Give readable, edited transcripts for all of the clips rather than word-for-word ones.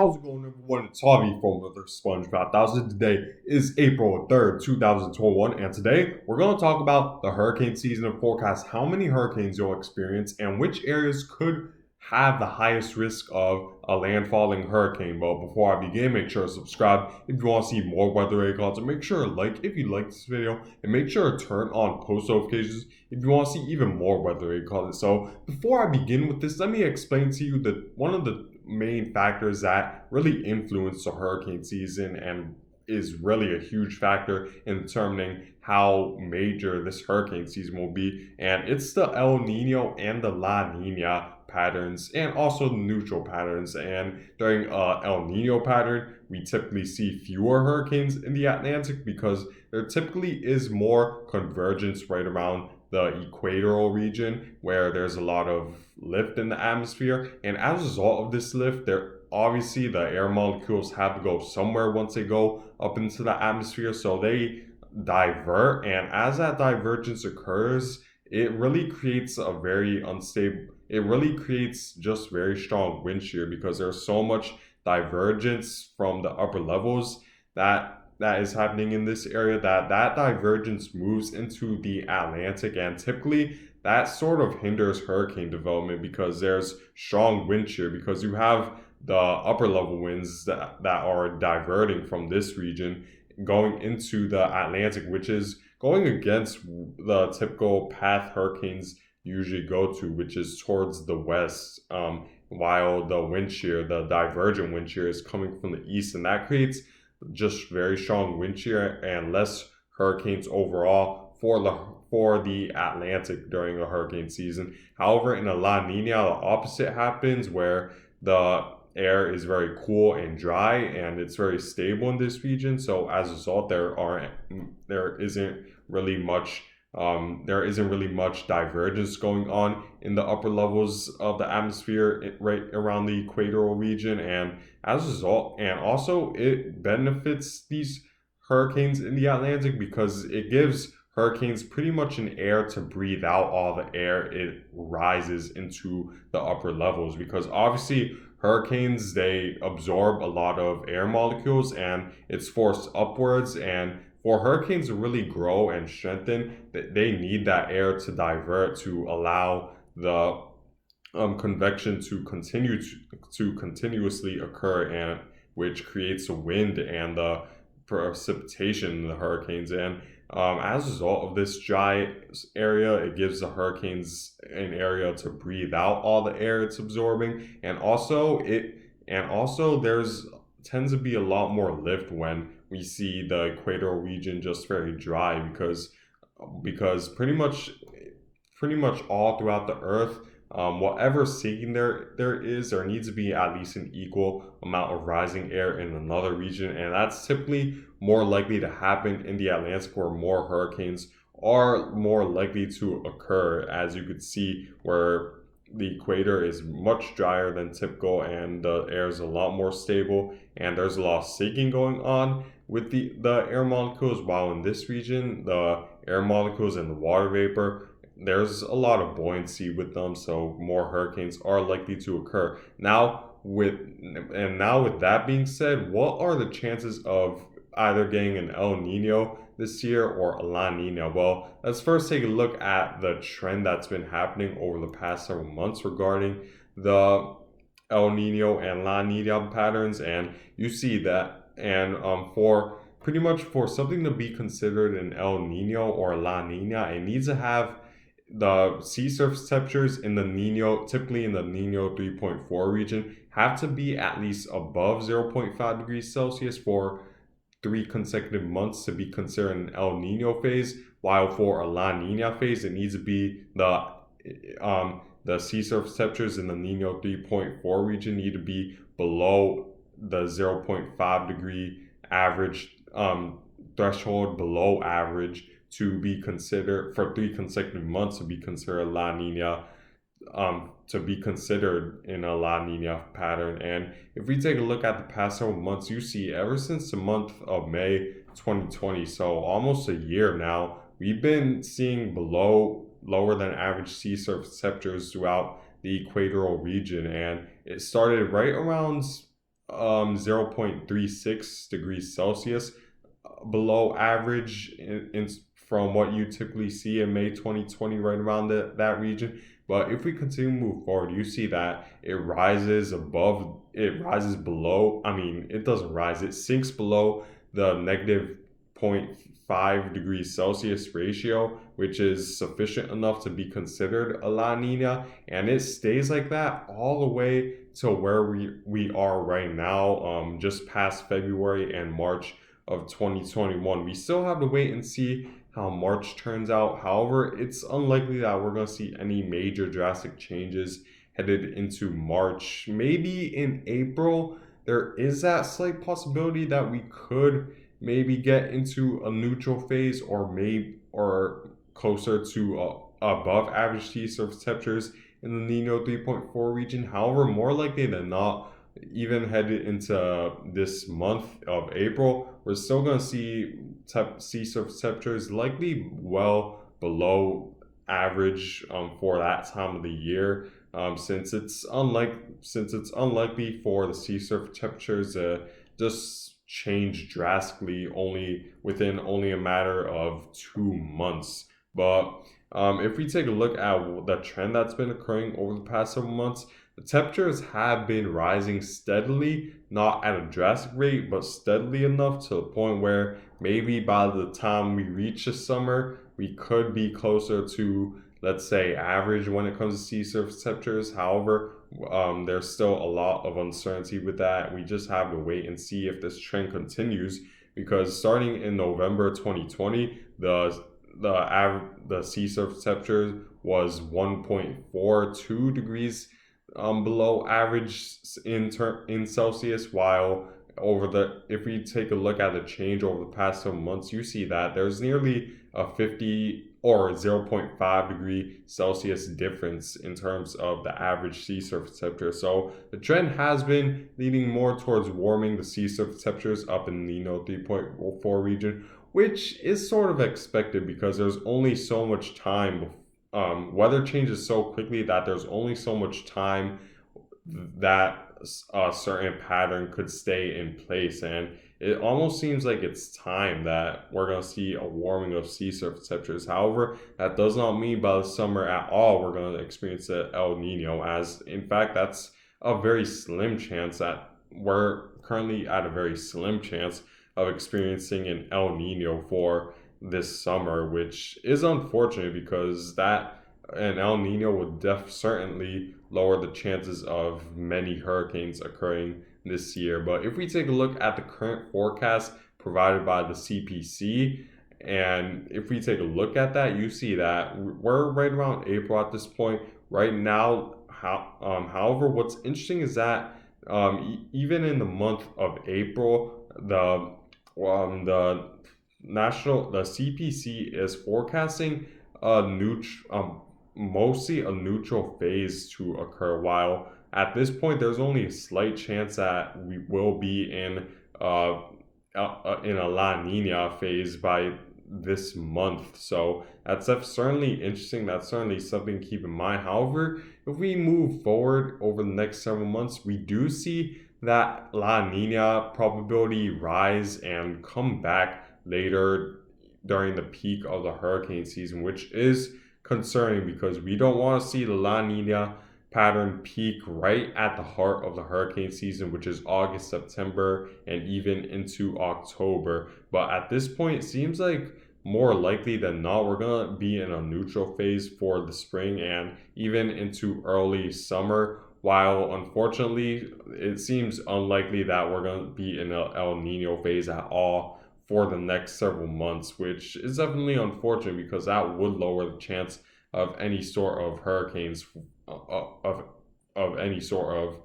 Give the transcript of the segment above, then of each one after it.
How's it going, everyone? It's Harvey from Another Sponge 5000. Today is April 3rd, 2021, and today we're going to talk about the hurricane season and forecast how many hurricanes you'll experience and which areas could have the highest risk of a landfalling hurricane. But before I begin, make sure to subscribe if you want to see more weather-related content. Make sure to like if you like this video, and make sure to turn on post notifications if you want to see even more weather-related content. So before I begin with this, let me explain to you that one of the main factors that really influence the hurricane season and is really a huge factor in determining how major this hurricane season will be. And it's the El Nino and the La Nina patterns and also the neutral patterns. And during El Nino pattern, we typically see fewer hurricanes in the Atlantic because there typically is more convergence right around the equatorial region where there's a lot of lift in the atmosphere, and as a result of this lift, there obviously the air molecules have to go somewhere once they go up into the atmosphere, so they divert, and as that divergence occurs, it really creates a very unstable, it really creates just very strong wind shear because there's so much divergence from the upper levels that is happening in this area, that divergence moves into the Atlantic, and typically that sort of hinders hurricane development because there's strong wind shear because you have the upper level winds that are diverting from this region going into the Atlantic, which is going against the typical path hurricanes usually go to, which is towards the west, while the wind shear, the divergent wind shear, is coming from the east, and that creates just very strong wind shear and less hurricanes overall for the Atlantic during the hurricane season. However, in a La Nina, the opposite happens where the air is very cool and dry and it's very stable in this region. So as a result, there isn't really much divergence going on in the upper levels of the atmosphere right around the equatorial region, and as a result, and also it benefits these hurricanes in the Atlantic because it gives hurricanes pretty much an air to breathe out all the air it rises into the upper levels, because obviously hurricanes, they absorb a lot of air molecules and it's forced upwards, and for hurricanes to really grow and strengthen, they need that air to divert to allow the convection to continue to continuously occur, and which creates a wind and the precipitation in the hurricanes. And as a result of this dry area, it gives the hurricanes an area to breathe out all the air it's absorbing, and also there's tends to be a lot more lift when we see the equatorial region just very dry because pretty much all throughout the earth, whatever sinking there needs to be at least an equal amount of rising air in another region, and that's typically more likely to happen in the Atlantic where more hurricanes are more likely to occur, as you could see where the equator is much drier than typical and the air is a lot more stable and there's a lot of sinking going on with the air molecules, while in this region the air molecules and the water vapor, there's a lot of buoyancy with them, so more hurricanes are likely to occur. Now with that being said, what are the chances of either getting an El Nino this year or a La Nina? Well, let's first take a look at the trend that's been happening over the past several months regarding the El Nino and La Nina patterns, and you see that, and for pretty much for something to be considered an El Nino or La Nina, it needs to have the sea surface temperatures in the Nino, typically in the Nino 3.4 region, have to be at least above 0.5 degrees Celsius for 3 consecutive months to be considered an El Nino phase, while for a La Nina phase, it needs to be the sea surface temperatures in the Nino 3.4 region need to be below the 0.5 degree average threshold, below average, to be considered for 3 consecutive months to be considered La Nina, to be considered in a La Nina pattern. And if we take a look at the past several months, you see ever since the month of May 2020, so almost a year now, we've been seeing lower than average sea surface temperatures throughout the equatorial region, and it started right around 0.36 degrees Celsius below average from what you typically see in May 2020, right around that region. But if we continue to move forward, you see that it rises below, I mean, it doesn't rise, it sinks below the negative zero point 0.5 degrees Celsius ratio, which is sufficient enough to be considered a La Nina. And it stays like that all the way to where we are right now, just past February and March of 2021. We still have to wait and see how March turns out. However, it's unlikely that we're going to see any major drastic changes headed into March. Maybe in April, there is that slight possibility that we could maybe get into a neutral phase, or closer to above average sea surface temperatures in the Nino 3.4 region. However, more likely than not, even headed into this month of April, we're still going to see sea surface temperatures likely well below average for that time of the year. Since it's unlikely for the sea surface temperatures to just change drastically within a matter of 2 months. But if we take a look at the trend that's been occurring over the past several months, the temperatures have been rising steadily, not at a drastic rate, but steadily enough to the point where maybe by the time we reach the summer, we could be closer to, let's say, average when it comes to sea surface temperatures. However, there's still a lot of uncertainty with that. We just have to wait and see if this trend continues, because starting in November 2020, the sea surface temperature was 1.42 degrees below average in Celsius, while if we take a look at the change over the past several months, you see that there's nearly a 50 or 0.5 degree Celsius difference in terms of the average sea surface temperature. So the trend has been leaning more towards warming the sea surface temperatures up in the Nino 3.4 region, which is sort of expected because there's only so much time. Weather changes so quickly that there's only so much time that a certain pattern could stay in place, and it almost seems like it's time that we're going to see a warming of sea surface temperatures. However, that does not mean by the summer at all we're going to experience an El Nino, as in fact that's a very slim chance that we're currently at a very slim chance of experiencing an El Nino for this summer, which is unfortunate because an El Nino would certainly lower the chances of many hurricanes occurring this year. But if we take a look at the current forecast provided by the CPC, and if we take a look at that, you see that we're right around April at this point right now. However, what's interesting is that even in the month of April, the CPC is forecasting mostly a neutral phase to occur, while at this point there's only a slight chance that we will be in a La Nina phase by this month. So that's certainly interesting. That's certainly something to keep in mind. However, if we move forward over the next several months, we do see that La Nina probability rise and come back later during the peak of the hurricane season, which is concerning because we don't want to see the La Nina pattern peak right at the heart of the hurricane season, which is August, September, and even into October. But at this point, it seems like more likely than not, we're going to be in a neutral phase for the spring and even into early summer. While unfortunately, it seems unlikely that we're going to be in an El Nino phase at all for the next several months, which is definitely unfortunate because that would lower the chance of any sort of hurricanes, of any sort of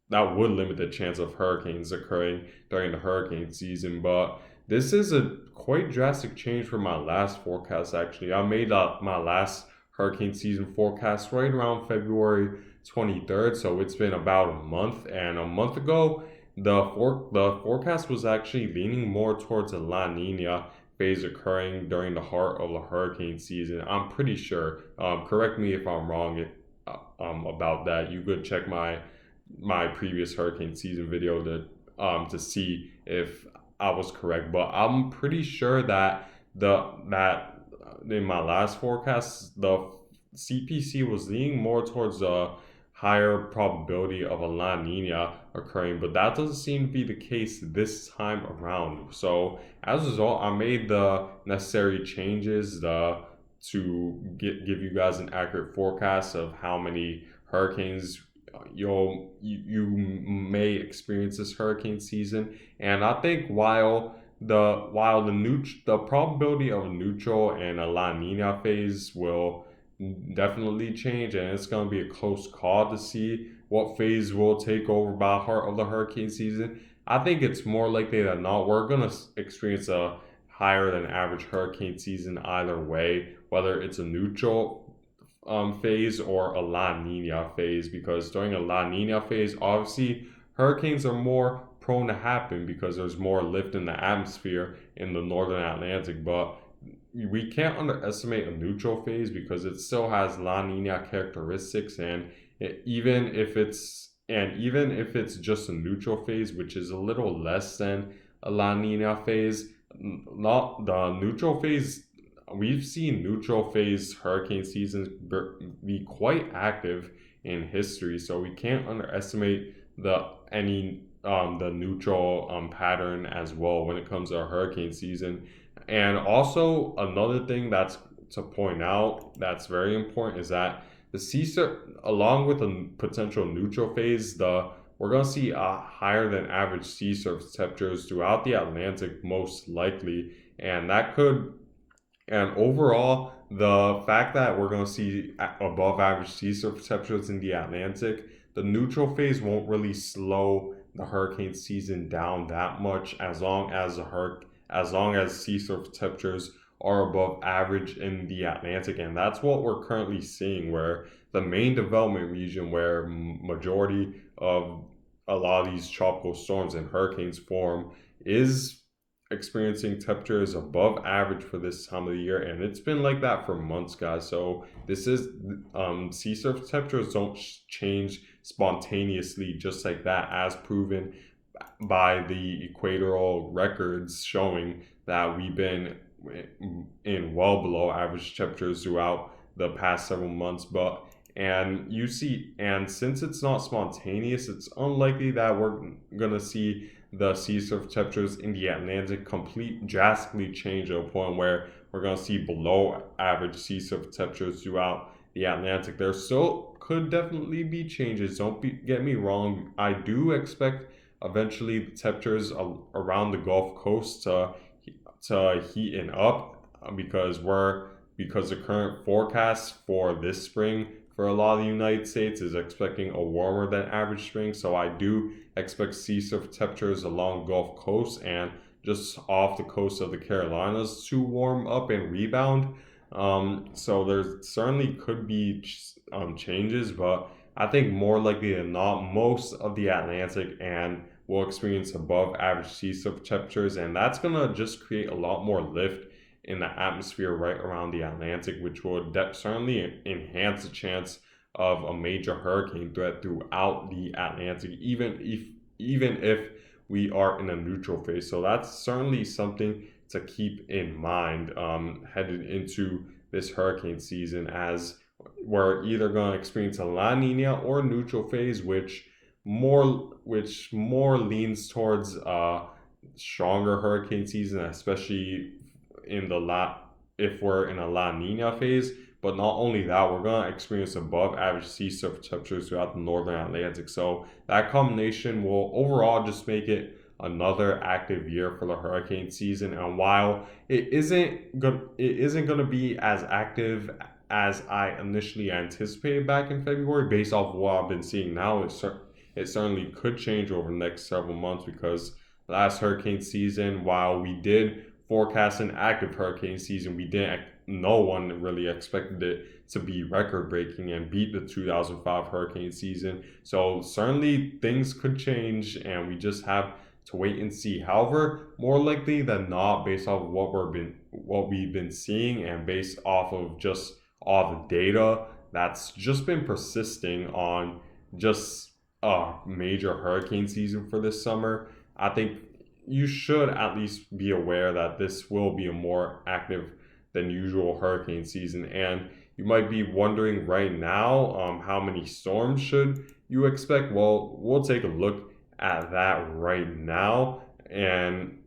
that would limit the chance of hurricanes occurring during the hurricane season. But this is a quite drastic change from my last forecast. Actually, I made my last hurricane season forecast right around February 23rd, so it's been about a month. And a month ago, the forecast was actually leaning more towards a La Nina phase occurring during the heart of the hurricane season. I'm pretty sure. Correct me if I'm wrong about that. You could check my my previous hurricane season video to see if I was correct, but I'm pretty sure that in my last forecast the CPC was leaning more towards a higher probability of a La Nina occurring, but that doesn't seem to be the case this time around. So as a result, I made the necessary changes to give you guys an accurate forecast of how many hurricanes you may experience this hurricane season. And I think the probability of a neutral and a La Nina phase will definitely change, and it's going to be a close call to see what phase will take over by heart of the hurricane season. I think it's more likely than not we're going to experience a higher than average hurricane season either way, whether it's a neutral phase or a La Nina phase, because during a La Nina phase, obviously hurricanes are more prone to happen because there's more lift in the atmosphere in the northern Atlantic. But we can't underestimate a neutral phase because it still has La Nina characteristics, and even if it's just a neutral phase, which is a little less than a La Nina phase, not the neutral phase. We've seen neutral phase hurricane seasons be quite active in history, so we can't underestimate the neutral pattern as well when it comes to a hurricane season. And also another thing that's to point out that's very important is that the sea along with a potential neutral phase, we're going to see a higher than average sea surface temperatures throughout the Atlantic most likely, and that could and overall, the fact that we're going to see above average sea surface temperatures in the Atlantic, the neutral phase won't really slow the hurricane season down that much as long as sea surface temperatures are above average in the Atlantic, and that's what we're currently seeing. Where the main development region, where majority of a lot of these tropical storms and hurricanes form, is experiencing temperatures above average for this time of the year, and it's been like that for months, guys. So this is sea surface temperatures don't change spontaneously just like that, as proven by the equatorial records showing that we've been in well below average temperatures throughout the past several months. And since it's not spontaneous, it's unlikely that we're gonna see the sea surface temperatures in the Atlantic drastically change to a point where we're going to see below average sea surface temperatures throughout the Atlantic. There still could definitely be changes. Get me wrong. I do expect eventually the temperatures around the Gulf Coast to heaten up because the current forecast for this spring for a lot of the United States is expecting a warmer than average spring. So I do expect sea surface temperatures along Gulf Coast and just off the coast of the Carolinas to warm up and rebound. So there certainly could be changes, but I think more likely than not, most of the Atlantic and will experience above average sea surface temperatures, and that's gonna just create a lot more lift in the atmosphere right around the Atlantic, which will certainly enhance the chance of a major hurricane threat throughout the Atlantic, even if we are in a neutral phase. So that's certainly something to keep in mind headed into this hurricane season, as we're either going to experience a La Nina or neutral phase, which more leans towards stronger hurricane season, especially if we're in a La Nina phase. But not only that, we're going to experience above average sea surface temperatures throughout the northern Atlantic. So that combination will overall just make it another active year for the hurricane season. And while it isn't going to be as active as I initially anticipated back in February, based off of what I've been seeing now, it certainly could change over the next several months, because last hurricane season, while we did forecast an active hurricane season, no one really expected it to be record breaking and beat the 2005 hurricane season. So certainly things could change, and we just have to wait and see. However, more likely than not, based off of what we've been seeing and based off of just all the data that's just been persisting on just major hurricane season for this summer, I think you should at least be aware that this will be a more active than usual hurricane season. And you might be wondering right now, how many storms should you expect? Well, we'll take a look at that right now. And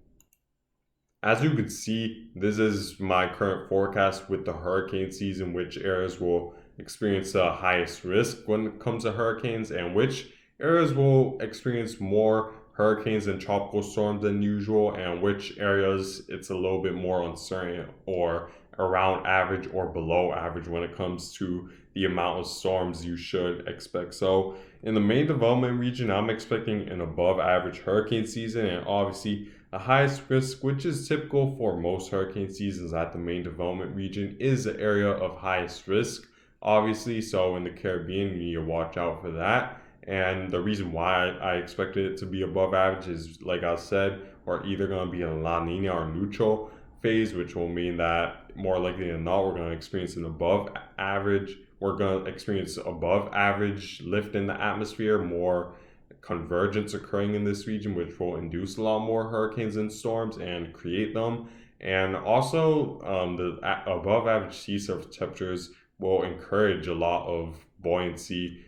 as you can see, this is my current forecast with the hurricane season, which areas will experience the highest risk when it comes to hurricanes, and which areas will experience more hurricanes and tropical storms than usual, and which areas it's a little bit more uncertain or around average or below average when it comes to the amount of storms you should expect. So, in the main development region, I'm expecting an above average hurricane season, and obviously the highest risk, which is typical for most hurricane seasons at the main development region, is the area of highest risk, obviously. So in the Caribbean, you need to watch out for that. And the reason why I expected it to be above average is, like I said, we're either going to be in a La Nina or neutral phase, which will mean that more likely than not, we're going to experience an above average. We're going to experience above average lift in the atmosphere, more convergence occurring in this region, which will induce a lot more hurricanes and storms and create them. And also, the above average sea surface temperatures will encourage a lot of buoyancy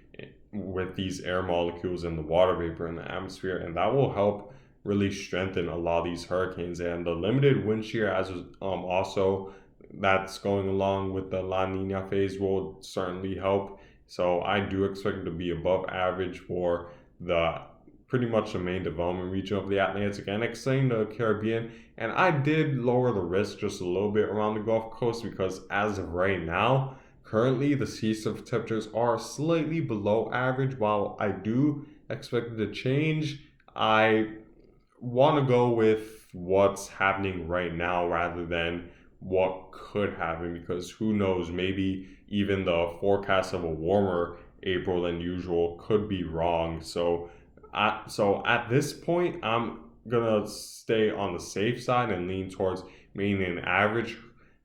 with these air molecules and the water vapor in the atmosphere, and that will help really strengthen a lot of these hurricanes. And the limited wind shear, as also that's going along with the La Nina phase, will certainly help. So I do expect it to be above average for the pretty much the main development region of the Atlantic and extending the Caribbean. And I did lower the risk just a little bit around the Gulf Coast because as of right now, currently the sea surface temperatures are slightly below average. While I do expect it to change, I want to go with what's happening right now rather than what could happen, because who knows, maybe even the forecast of a warmer April than usual could be wrong. So at this point, I'm gonna stay on the safe side and lean towards mainly an average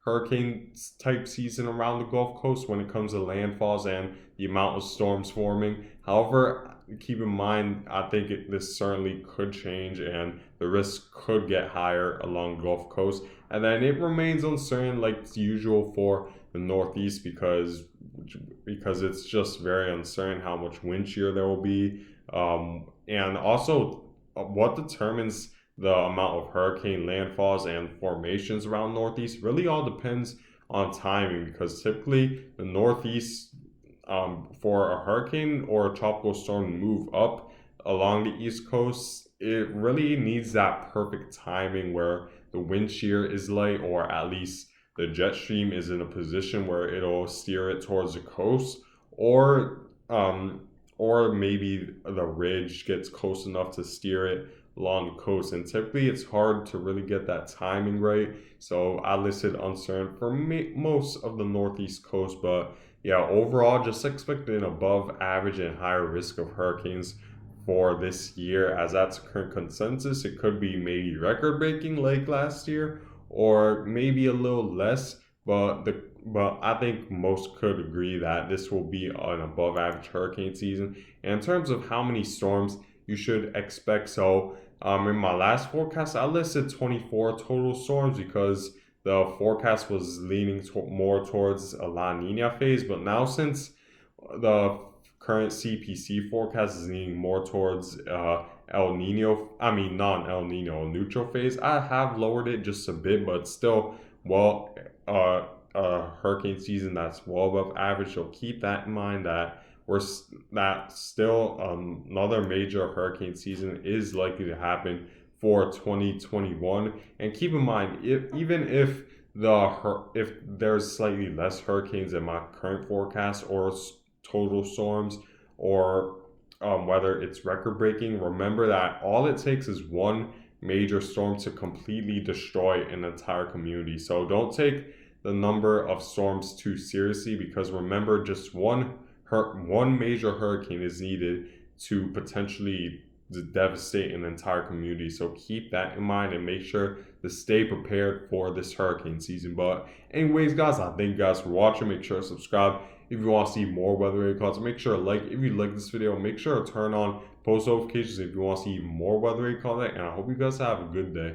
hurricane type season around the Gulf Coast when it comes to landfalls and the amount of storms forming. However, keep in mind, I think this certainly could change and the risk could get higher along the Gulf Coast. And then it remains uncertain, like usual, for the Northeast because it's just very uncertain how much wind shear there will be. And also, what determines the amount of hurricane landfalls and formations around Northeast really all depends on timing, because typically the Northeast, for a hurricane or a tropical storm to move up along the East Coast, it really needs that perfect timing where the wind shear is light, or at least the jet stream is in a position where it'll steer it towards the coast, or maybe the ridge gets close enough to steer it along the coast. And typically it's hard to really get that timing right. So I listed uncertain for most of the Northeast coast, but yeah, overall just expect an above average and higher risk of hurricanes for this year, as that's current consensus. It could be maybe record breaking like last year, or maybe a little less, but I think most could agree that this will be an above average hurricane season. And in terms of how many storms you should expect, so in my last forecast, I listed 24 total storms because the forecast was leaning more towards a La Nina phase. But now, since the current CPC forecast is leaning more towards non-El Nino, neutral phase, I have lowered it just a bit, but still, a hurricane season that's well above average. So keep that in mind, that still another major hurricane season is likely to happen for 2021. And keep in mind, if there's slightly less hurricanes in my current forecast, or total storms, or whether it's record breaking, remember that all it takes is one major storm to completely destroy an entire community. So don't take the number of storms too seriously, because remember, just one major hurricane is needed to potentially devastate an entire community. So keep that in mind and make sure to stay prepared for this hurricane season. But anyways, guys, I thank you guys for watching. Make sure to subscribe If you want to see more weather-related content, make sure to like. If you like this video, make sure to turn on post notifications if you want to see more weather-related content. And I hope you guys have a good day.